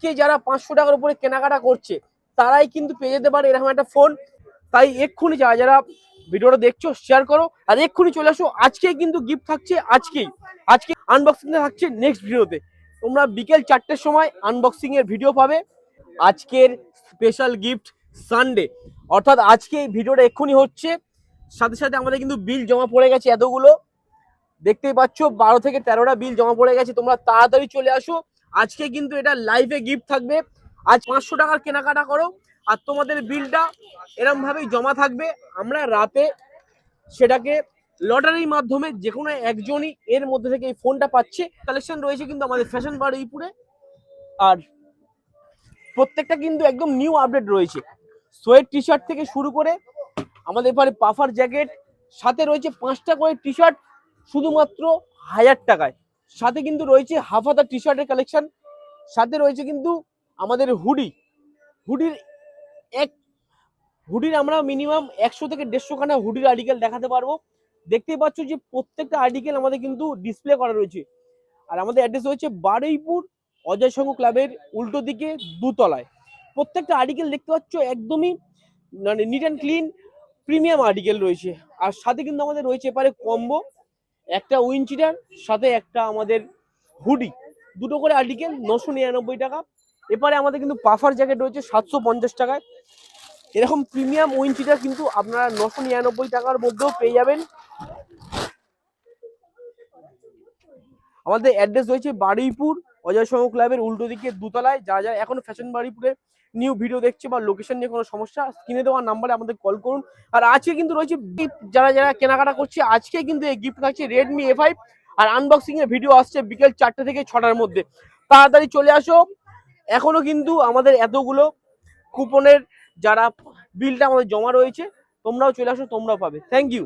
কে যারা 500 টাকার উপরে কেনাকাটা করছে তারাই কিন্তু পেয়ে যেতে পারে এরকম একটা ফোন। তাই এক্ষুনি যারা যারা ভিডিওটা দেখছো শেয়ার করো, আর এক্ষুনি চলে আসো। আজকে কিন্তু গিফট থাকছে, আজকে আনবক্সিং থাকছে নেক্সট ভিডিওতে। তোমরা বিকেল 4টের সময় আনবক্সিং এর ভিডিও পাবে। আজকের স্পেশাল গিফট সানডে, অর্থাৎ আজকে এই ভিডিওটা এক্ষুনি হচ্ছে, সাথে সাথে আমাদের কিন্তু বিল জমা পড়ে গেছে এতগুলো, দেখতেই পাচ্ছ 12 থেকে 13টা বিল জমা পড়ে গেছে। তোমরা তাড়াতাড়ি চলে আসো, আজকে কিন্তু এটা লাইভে গিফট থাকবে। আজ 500 টাকার কেনাকাটা করো আর তোমাদের বিলটা এরম ভাবেই জমা থাকবে। আমরা রাতে সেটাকে লটারির মাধ্যমে যে কোনো একজনই এর মধ্যে থেকে এই ফোনটা পাচ্ছে। কালেকশন রয়েছে কিন্তু আমাদের ফ্যাশন বারুইপুরে, আর প্রত্যেকটা কিন্তু একদম নিউ আপডেট রয়েছে। সোয়েট টি শার্ট থেকে শুরু করে আমাদের এবারে পাফার জ্যাকেট, সাথে রয়েছে 5টা করে টি শার্ট শুধুমাত্র 1000 টাকায়। সাথে কিন্তু রয়েছে হাফ হাতা টি শার্টের কালেকশন, সাথে রয়েছে কিন্তু আমাদের হুডির এক হুডির আমরা মিনিমাম 100 থেকে 150 খানা হুডির আর্টিকেল দেখাতে পারবো। দেখতেই পাচ্ছ যে প্রত্যেকটা আর্টিকেল আমাদের কিন্তু ডিসপ্লে করা রয়েছে। আর আমাদের অ্যাড্রেস হচ্ছে বারুইপুর অজয় সংঘ ক্লাবের উল্টো দিকে 2তলায়। প্রত্যেকটা আর্টিকেল দেখতে পাচ্ছ একদমই মানে neat and clean premium article রয়েছে। আর সাথে কিন্তু আমাদের রয়েছে এপারে কম্বো, একটা উইনচিটার সাথে একটা আমাদের হুডি, দুটো করে আর্টিকেল 999 টাকা। এপারে আমাদের কিন্তু পাফার জ্যাকেট রয়েছে 750 টাকায়। এরকম প্রিমিয়াম উইনচিটার কিন্তু আপনারা 999 টাকার মধ্যেও পেয়ে যাবেন। আমাদের অ্যাড্রেস রয়েছে বারুইপুর অজয় সংঘ ক্লাবের উল্টো দিকে 2তলায়। যারা যারা এখনো ফ্যাশন বারুইপুরে নিউ ভিডিও দেখছে বা লোকেশন নিয়ে কোনো সমস্যা, স্ক্রিনে দেওয়া নাম্বারে আমাদের কল করুন। আর আজকে কিন্তু রয়েছে যারা যারা কেনাকাটা করছে আজকে কিন্তু এই গিফট থাকছে রেডমি A5, আর আনবক্সিং এর ভিডিও আসছে বিকেল 4টে থেকে 6টার মধ্যে। তাড়াতাড়ি চলে আসো, এখনো কিন্তু আমাদের এতগুলো কুপনের যারা বিলটা আমাদের জমা রয়েছে, তোমরাও চলে আসো, তোমরাও পাবে। Thank you.